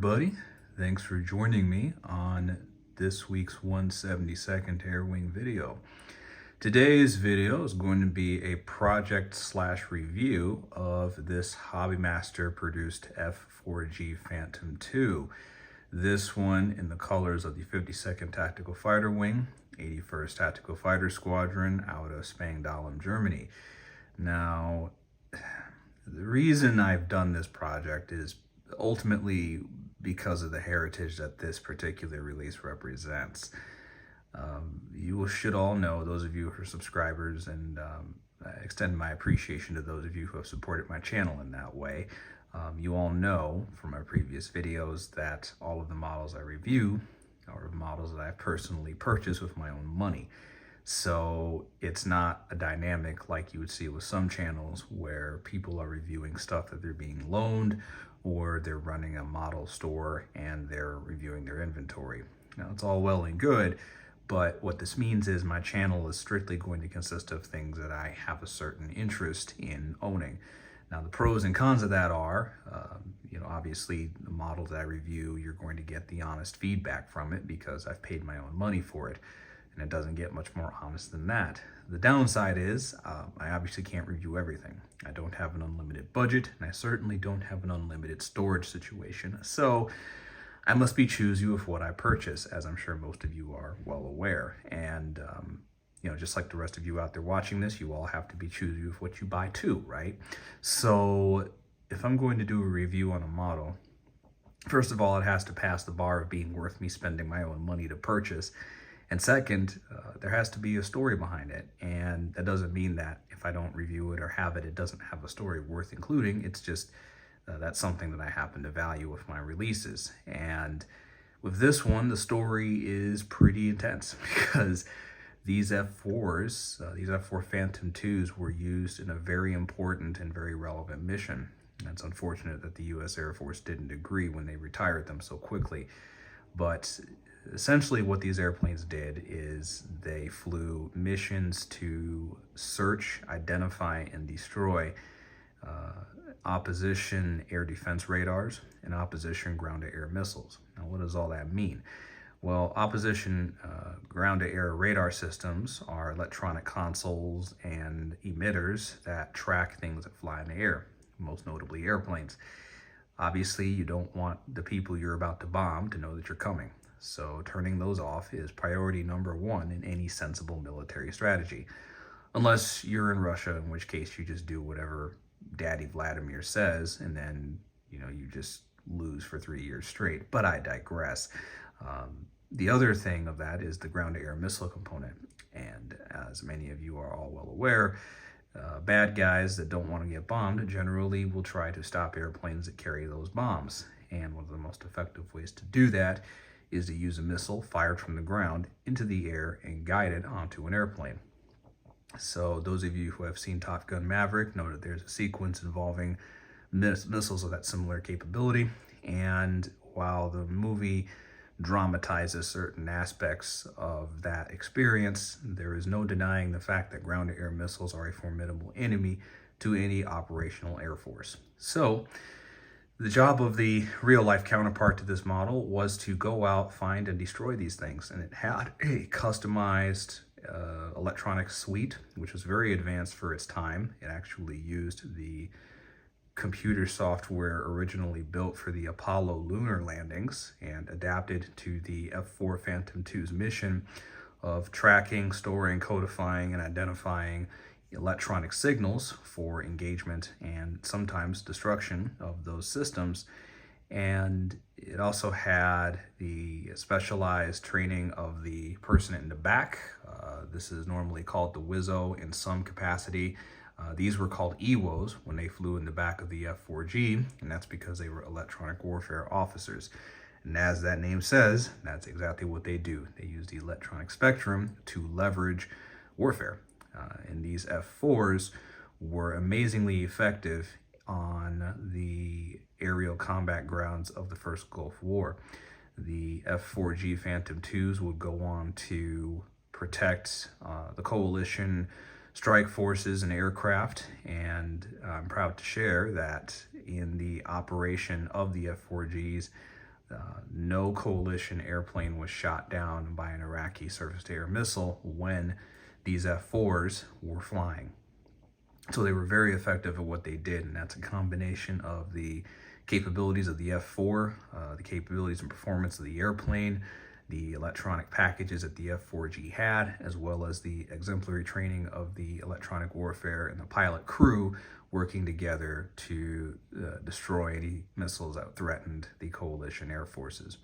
everybody. Thanks for joining me on this week's 172nd Air Wing video. Today's video is going to be a project / review of this HobbyMaster produced F-4G Phantom II. This one in the colors of the 52nd Tactical Fighter Wing, 81st Tactical Fighter Squadron out of Spangdahlem, Germany. Now, the reason I've done this project is ultimately because of the heritage that this particular release represents. You should all know, those of you who are subscribers, and I extend my appreciation to those of you who have supported my channel in that way. You all know from my previous videos that all of the models I review are models that I've personally purchased with my own money. So it's not a dynamic like you would see with some channels where people are reviewing stuff that they're being loaned, or they're running a model store and they're reviewing their inventory. Now, it's all well and good, but what this means is my channel is strictly going to consist of things that I have a certain interest in owning. Now, the pros and cons of that are, obviously the models that I review, you're going to get the honest feedback from it because I've paid my own money for it. And it doesn't get much more honest than that. The downside is I obviously can't review everything. I don't have an unlimited budget, and I certainly don't have an unlimited storage situation. So I must be choosy with what I purchase, as I'm sure most of you are well aware. And just like the rest of you out there watching this, you all have to be choosy with what you buy too, right? So if I'm going to do a review on a model, first of all, it has to pass the bar of being worth me spending my own money to purchase. And second, there has to be a story behind it. And that doesn't mean that if I don't review it or have it, it doesn't have a story worth including. It's just that's something that I happen to value with my releases. And with this one, the story is pretty intense because these F4s, these F4 Phantom IIs were used in a very important and very relevant mission. And it's unfortunate that the U.S. Air Force didn't agree when they retired them so quickly. But essentially what these airplanes did is they flew missions to search, identify, and destroy opposition air defense radars and opposition ground-to-air missiles. Now, what does all that mean? Well, opposition ground-to-air radar systems are electronic consoles and emitters that track things that fly in the air, most notably airplanes. Obviously, you don't want the people you're about to bomb to know that you're coming. So turning those off is priority number one in any sensible military strategy. Unless you're in Russia, in which case you just do whatever Daddy Vladimir says, and then, you just lose for 3 years straight. But I digress. The other thing of that is the ground-to-air missile component. And as many of you are all well aware, bad guys that don't want to get bombed generally will try to stop airplanes that carry those bombs. And one of the most effective ways to do that is to use a missile fired from the ground into the air and guide it onto an airplane. So those of you who have seen Top Gun Maverick know that there's a sequence involving missiles of that similar capability. And while the movie dramatizes certain aspects of that experience, there is no denying the fact that ground-to-air missiles are a formidable enemy to any operational air force. So the job of the real-life counterpart to this model was to go out, find, and destroy these things. And it had a customized electronic suite, which was very advanced for its time. It actually used the computer software originally built for the Apollo lunar landings and adapted to the F-4 Phantom II's mission of tracking, storing, codifying, and identifying electronic signals for engagement and sometimes destruction of those systems. And it also had the specialized training of the person in the back. This is normally called the Weasel in some capacity. These were called EWOs when they flew in the back of the F-4G, and that's because they were electronic warfare officers. And as that name says, that's exactly what they do. They use the electronic spectrum to leverage warfare. And these F-4s were amazingly effective on the aerial combat grounds of the first Gulf War. The F-4G Phantom IIs would go on to protect the coalition strike forces and aircraft, and I'm proud to share that in the operation of the F-4Gs, no coalition airplane was shot down by an Iraqi surface-to-air missile when these F-4s were flying. So they were very effective at what they did, and that's a combination of the capabilities of the F-4, the capabilities and performance of the airplane, the electronic packages that the F-4G had, as well as the exemplary training of the electronic warfare and the pilot crew working together to destroy any missiles that threatened the coalition air forces.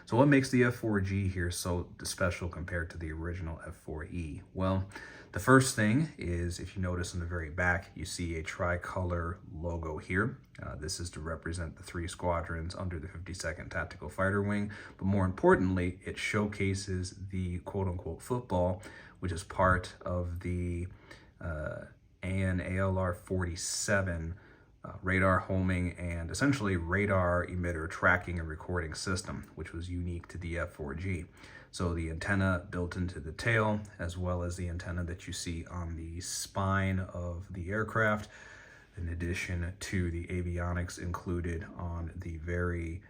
So what makes the F-4G here so special compared to the original F-4E? Well, the first thing is, if you notice in the very back, you see a tricolor logo here. This is to represent the 3 squadrons under the 52nd Tactical Fighter Wing. But more importantly, it showcases the quote-unquote football, which is part of the AN/ALR 47 radar homing and essentially radar emitter tracking and recording system, which was unique to the F-4G. So the antenna built into the tail, as well as the antenna that you see on the spine of the aircraft, in addition to the avionics included on the very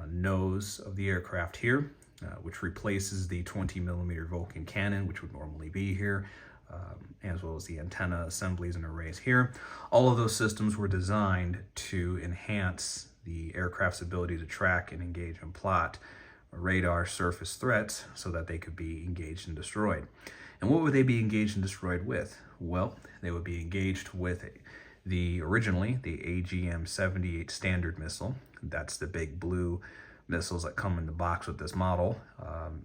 nose of the aircraft here, which replaces the 20mm Vulcan cannon, which would normally be here, as well as the antenna assemblies and arrays here. All of those systems were designed to enhance the aircraft's ability to track and engage and plot radar surface threats so that they could be engaged and destroyed. And what would they be engaged and destroyed with? Well, they would be engaged with originally the AGM-78 Standard missile. That's the big blue missiles that come in the box with this model.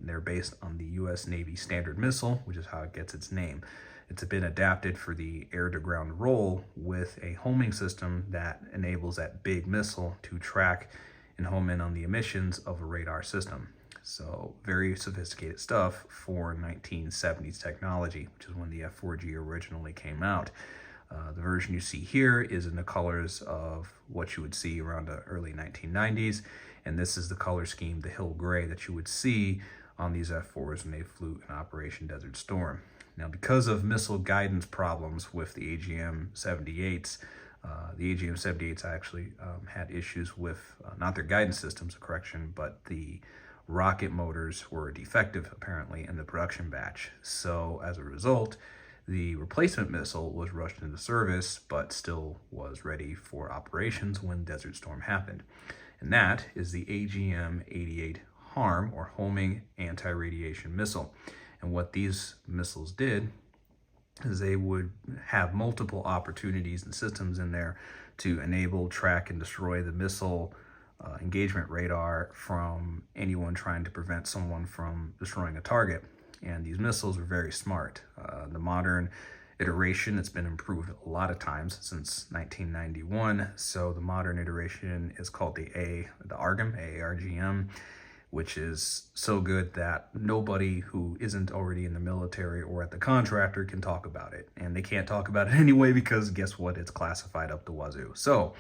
They're based on the U.S. Navy Standard missile, which is how it gets its name. It's been adapted for the air-to-ground role with a homing system that enables that big missile to track and home in on the emissions of a radar system. So very sophisticated stuff for 1970s technology, which is when the F-4G originally came out. The version you see here is in the colors of what you would see around the early 1990s, and this is the color scheme, the Hill Gray, that you would see on these F-4s when they flew in Operation Desert Storm. Now, because of missile guidance problems with the AGM-78s, the AGM-78s actually had issues with not their guidance systems, correction, but the rocket motors were defective apparently in the production batch. So as a result, the replacement missile was rushed into service, but still was ready for operations when Desert Storm happened. And that is the AGM-88 HARM, or Homing Anti-Radiation Missile. And what these missiles did is they would have multiple opportunities and systems in there to enable, track, and destroy the missile engagement radar from anyone trying to prevent someone from destroying a target. And these missiles are very smart. The modern iteration, it's been improved a lot of times since 1991. So the modern iteration is called the ARGM, which is so good that nobody who isn't already in the military or at the contractor can talk about it. And they can't talk about it anyway because guess what? It's classified up the wazoo. So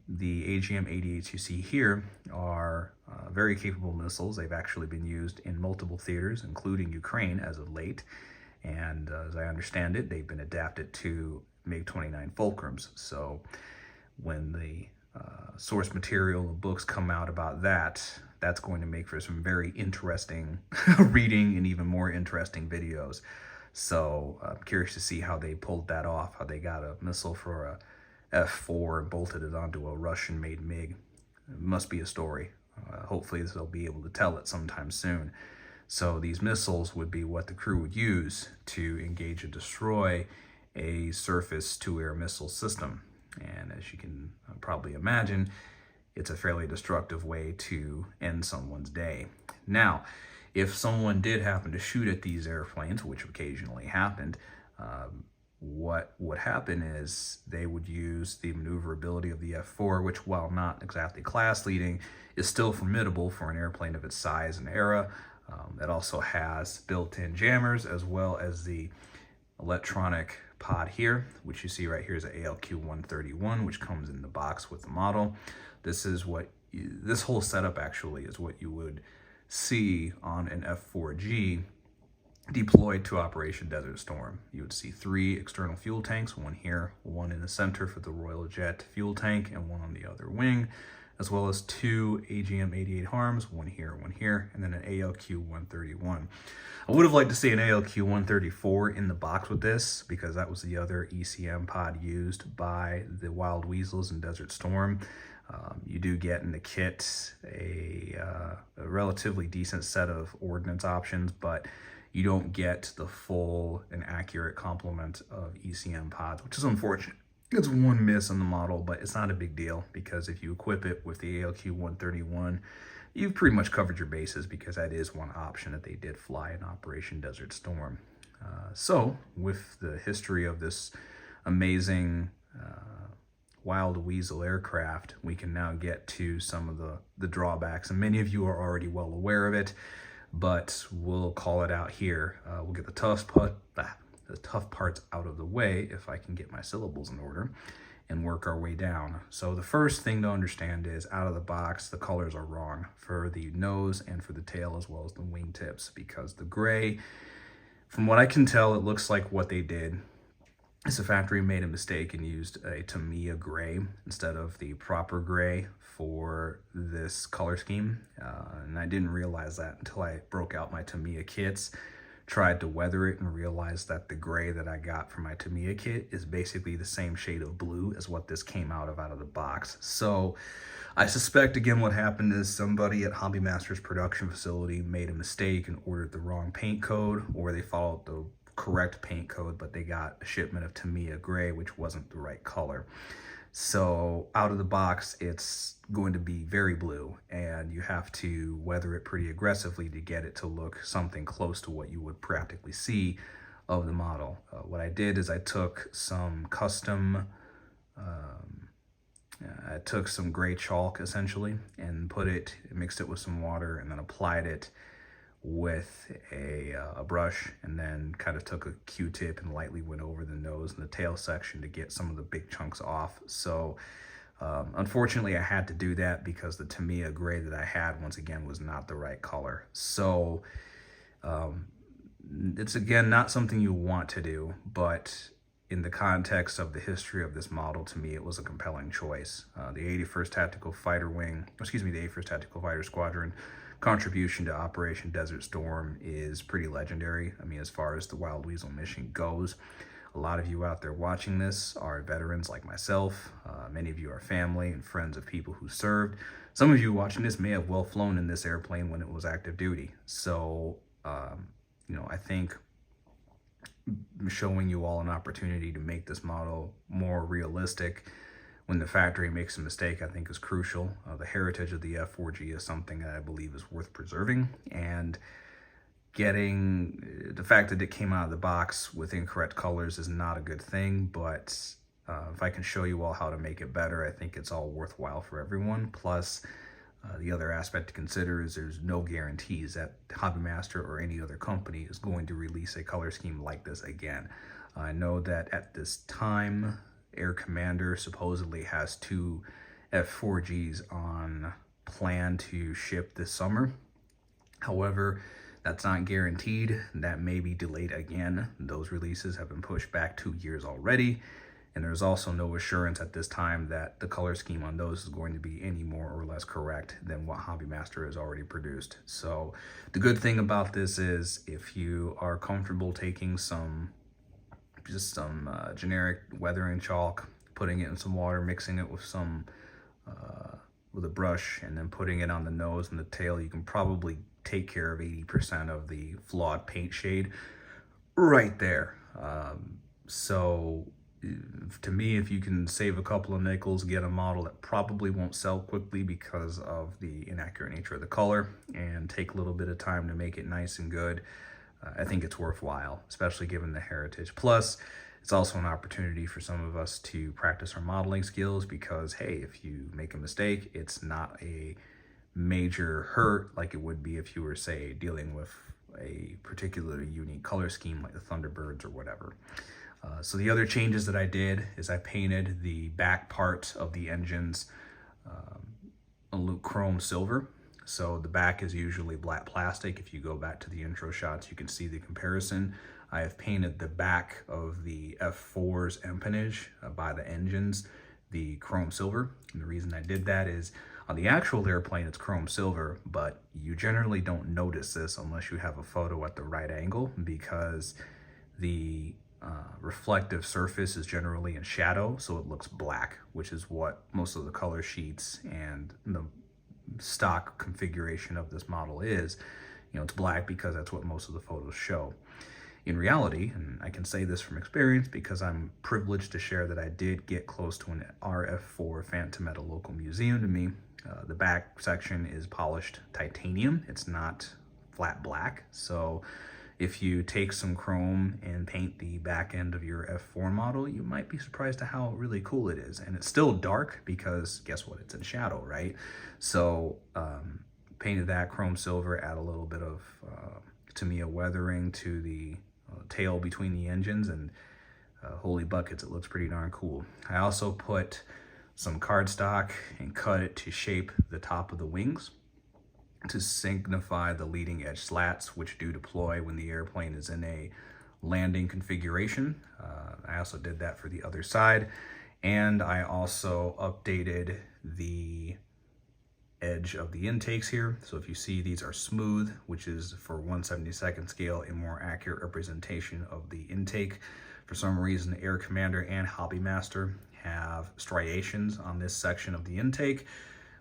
the AGM-88s you see here are very capable missiles. They've actually been used in multiple theaters, including Ukraine as of late. And as I understand it, they've been adapted to MiG-29 Fulcrums. So when the source material and books come out about that, that's going to make for some very interesting reading and even more interesting videos. So I'm curious to see how they pulled that off, how they got a missile for a F-4 and bolted it onto a Russian-made MiG. It must be a story. Hopefully they'll be able to tell it sometime soon. So these missiles would be what the crew would use to engage and destroy a surface-to-air missile system. And as you can probably imagine, it's a fairly destructive way to end someone's day. Now, if someone did happen to shoot at these airplanes, which occasionally happened, what would happen is they would use the maneuverability of the F-4, which, while not exactly class leading, is still formidable for an airplane of its size and era. It also has built-in jammers, as well as the electronic pod here, which you see right here is an ALQ-131, which comes in the box with the model. This whole setup actually is what you would see on an F-4G deployed to Operation Desert Storm. You would see 3 external fuel tanks, one here, one in the center for the Royal Jet fuel tank, and one on the other wing, as well as 2 AGM 88 harms, one here, and then an ALQ 131. I would have liked to see an ALQ 134 in the box with this, because that was the other ECM pod used by the Wild Weasels in Desert Storm. You do get in the kit a relatively decent set of ordnance options, but you don't get the full and accurate complement of ECM pods, which is unfortunate. It's one miss on the model, but it's not a big deal, because if you equip it with the ALQ 131, you've pretty much covered your bases, because that is one option that they did fly in Operation Desert Storm. So with the history of this amazing Wild Weasel aircraft, we can now get to some of the drawbacks, and many of you are already well aware of it, but we'll call it out here. We'll get the tough parts out of the way, if I can get my syllables in order, and work our way down. So the first thing to understand is, out of the box, the colors are wrong for the nose and for the tail, as well as the wingtips, because the gray, from what I can tell, it looks like what they did is the factory made a mistake and used a Tamiya gray instead of the proper gray for this color scheme. And I didn't realize that until I broke out my Tamiya kits, tried to weather it, and realized that the gray that I got from my Tamiya kit is basically the same shade of blue as what this came out of the box. So I suspect, again, what happened is somebody at HobbyMaster's production facility made a mistake and ordered the wrong paint code, or they followed the correct paint code, but they got a shipment of Tamiya gray, which wasn't the right color. So out of the box, it's going to be very blue, and you have to weather it pretty aggressively to get it to look something close to what you would practically see of the model. What I did is I took some custom, I took some gray chalk essentially, and mixed it with some water, and then applied it with a brush, and then kind of took a Q-tip and lightly went over the nose and the tail section to get some of the big chunks off. So unfortunately I had to do that, because the Tamiya gray that I had, once again, was not the right color. So it's, again, not something you want to do, but in the context of the history of this model, to me, it was a compelling choice. The 81st Tactical Fighter Squadron contribution to Operation Desert Storm is pretty legendary. I mean, as far as the Wild Weasel mission goes, a lot of you out there watching this are veterans like myself. Many of you are family and friends of people who served. Some of you watching this may have well flown in this airplane when it was active duty. So, I think showing you all an opportunity to make this model more realistic when the factory makes a mistake, I think, is crucial. The heritage of the F-4G is something that I believe is worth preserving, and getting the fact that it came out of the box with incorrect colors is not a good thing, but if I can show you all how to make it better, I think it's all worthwhile for everyone. Plus, the other aspect to consider is there's no guarantees that HobbyMaster or any other company is going to release a color scheme like this again. I know that at this time, Air Commander supposedly has 2 F-4Gs on plan to ship this summer. However, that's not guaranteed. That may be delayed again. Those releases have been pushed back 2 years already, and there's also no assurance at this time that the color scheme on those is going to be any more or less correct than what HobbyMaster has already produced. So the good thing about this is, if you are comfortable taking some generic weathering chalk, putting it in some water, mixing it with some with a brush, and then putting it on the nose and the tail, you can probably take care of 80% of the flawed paint shade right there. So to me, if you can save a couple of nickels, get a model that probably won't sell quickly because of the inaccurate nature of the color, and take a little bit of time to make it nice and good, I think it's worthwhile, especially given the heritage. Plus, it's also an opportunity for some of us to practice our modeling skills, because, hey, if you make a mistake, it's not a major hurt like it would be if you were, say, dealing with a particularly unique color scheme like the Thunderbirds or whatever. So the other changes that I did is I painted the back part of the engines chrome silver. So the back is usually black plastic. If you go back to the intro shots, you can see the comparison. I have painted the back of the F4's empennage by the engines the chrome silver. And the reason I did that is On the actual airplane, it's chrome silver, but you generally don't notice this unless you have a photo at the right angle, because the reflective surface is generally in shadow, so it looks black, which is what most of the color sheets and the stock configuration of this model is. You know, it's black because that's what most of the photos show. In reality, and I can say this from experience because I'm privileged to share that I did get close to an RF-4 Phantom at a local museum to me. The back section is polished titanium. It's not flat black. So if you take some chrome and paint the back end of your F4 model, you might be surprised at how really cool it is. And it's still dark because guess what? It's in shadow, right? So painted that chrome silver, add a little bit of Tamiya weathering to the tail between the engines, and holy buckets, it looks pretty darn cool. I also put some cardstock and cut it to shape the top of the wings to signify the leading edge slats, which do deploy when the airplane is in a landing configuration. I also did that for the other side, and I also updated the edge of the intakes here. So if you see, these are smooth, which is for 1/72nd scale a more accurate representation of the intake. For some reason, Air Commander and HobbyMaster have striations on this section of the intake,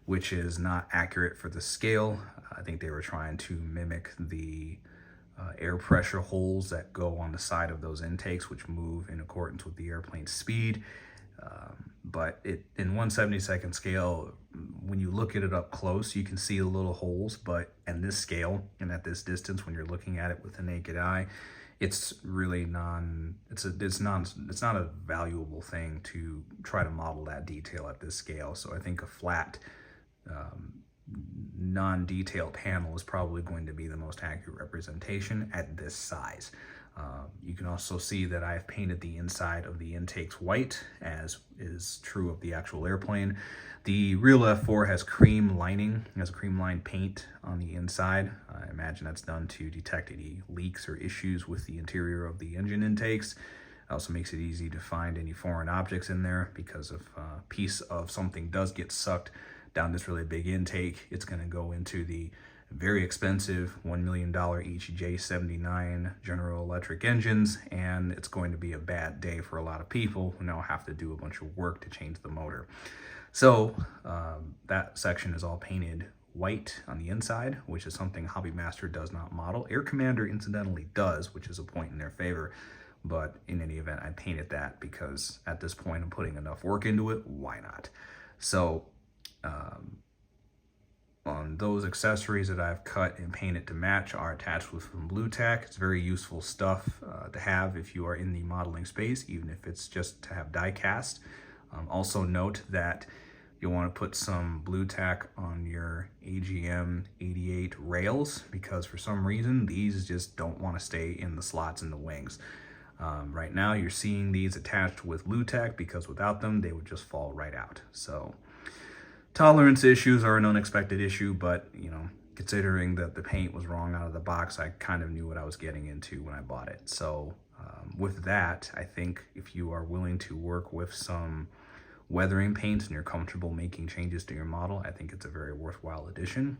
which is not accurate for the scale. I think they were trying to mimic the air pressure holes that go on the side of those intakes, which move in accordance with the airplane's speed. But in 1/72nd scale, when you look at it up close, you can see the little holes, but in this scale and at this distance, when you're looking at it with the naked eye, it's really it's not a valuable thing to try to model that detail at this scale. So I think a flat non-detailed panel is probably going to be the most accurate representation at this size. You can also see that I've painted the inside of the intakes white, as is true of the actual airplane. The real F4 has cream lining, has cream lined paint on the inside. I imagine that's done to detect any leaks or issues with the interior of the engine intakes. It also makes it easy to find any foreign objects in there, because if a piece of something does get sucked down this really big intake, it's going to go into the very expensive $1 million each J79 General Electric engines, and it's going to be a bad day for a lot of people who now have to do a bunch of work to change the motor. So that section is all painted white on the inside, which is something HobbyMaster does not model. Air Commander incidentally does, which is a point in their favor. But in any event, I painted that because at this point I'm putting enough work into it. Why not? So on those accessories that I've cut and painted to match are attached with some blue tack. It's very useful stuff to have if you are in the modeling space, even if it's just to have die cast. Also note that you'll want to put some blue tack on your AGM 88 rails, because for some reason these just don't want to stay in the slots in the wings. Right now you're seeing these attached with blue tack because without them they would just fall right out. So tolerance issues are an unexpected issue, but you know, considering that the paint was wrong out of the box, I kind of knew what I was getting into when I bought it. So with that, I think if you are willing to work with some weathering paints and you're comfortable making changes to your model, I think it's a very worthwhile addition.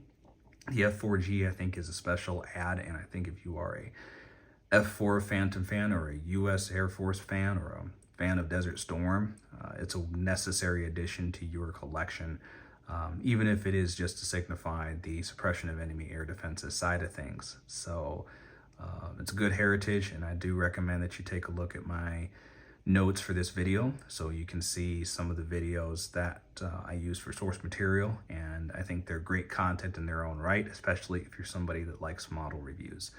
The F-4G I think is a special add, and I think if you are a F4 Phantom fan or a US Air Force fan or a fan of Desert Storm, it's a necessary addition to your collection, even if it is just to signify the suppression of enemy air defenses side of things. So it's a good heritage, and I do recommend that you take a look at my notes for this video so you can see some of the videos that I use for source material, and I think they're great content in their own right, especially if you're somebody that likes model reviews.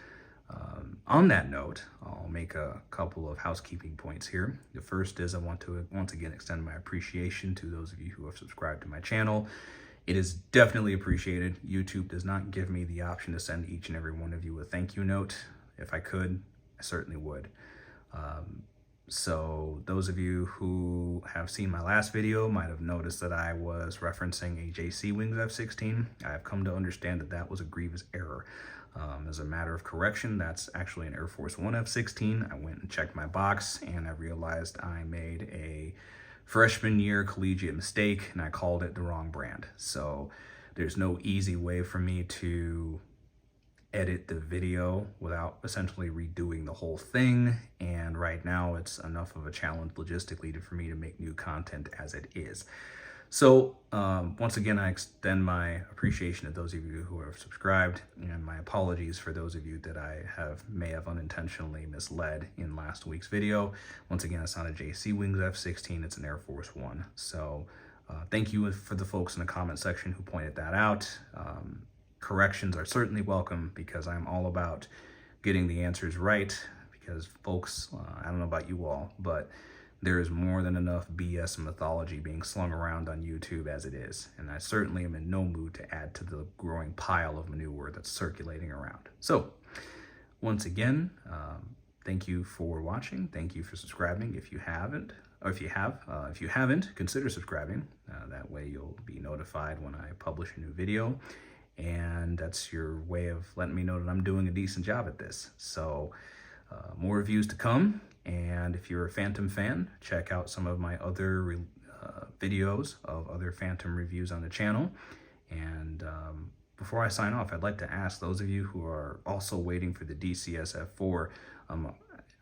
On that note, I'll make a couple of housekeeping points here. The first is I want to once again extend my appreciation to those of you who have subscribed to my channel. It is definitely appreciated. YouTube does not give me the option to send each and every one of you a thank you note. If I could, I certainly would. So those of you who have seen my last video might have noticed that I was referencing a JC Wings F-16. I have come to understand that that was a grievous error. As a matter of correction, that's actually an Air Force One F-16. I went and checked my box and I realized I made a freshman year collegiate mistake, and I called it the wrong brand. So there's no easy way for me to edit the video without essentially redoing the whole thing, and right now it's enough of a challenge logistically for me to make new content as it is. So once again, I extend my appreciation to those of you who have subscribed, and my apologies for those of you that I may have unintentionally misled in last week's video. Once again, it's not a JC Wings F-16, it's an Air Force One. So thank you for the folks in the comment section who pointed that out. Corrections are certainly welcome, because I'm all about getting the answers right, because folks, I don't know about you all, but there is more than enough BS mythology being slung around on YouTube as it is, and I certainly am in no mood to add to the growing pile of manure that's circulating around. So once again, thank you for watching. Thank you for subscribing if you haven't, or if you haven't, consider subscribing. That way you'll be notified when I publish a new video, and that's your way of letting me know that I'm doing a decent job at this. So more reviews to come, and if you're a Phantom fan, check out some of my other videos of other Phantom reviews on the channel. And before I sign off, I'd like to ask those of you who are also waiting for the DCS F4,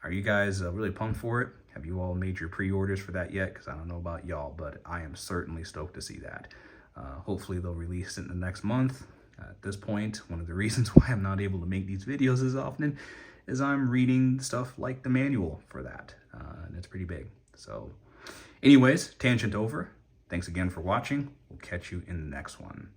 are you guys really pumped for it? Have you all made your pre-orders for that yet? Because I don't know about y'all, but I am certainly stoked to see that. Hopefully they'll release it in the next month. At this point, one of the reasons why I'm not able to make these videos as often is I'm reading stuff like the manual for that, and it's pretty big. So anyways, tangent over. Thanks again for watching. We'll catch you in the next one.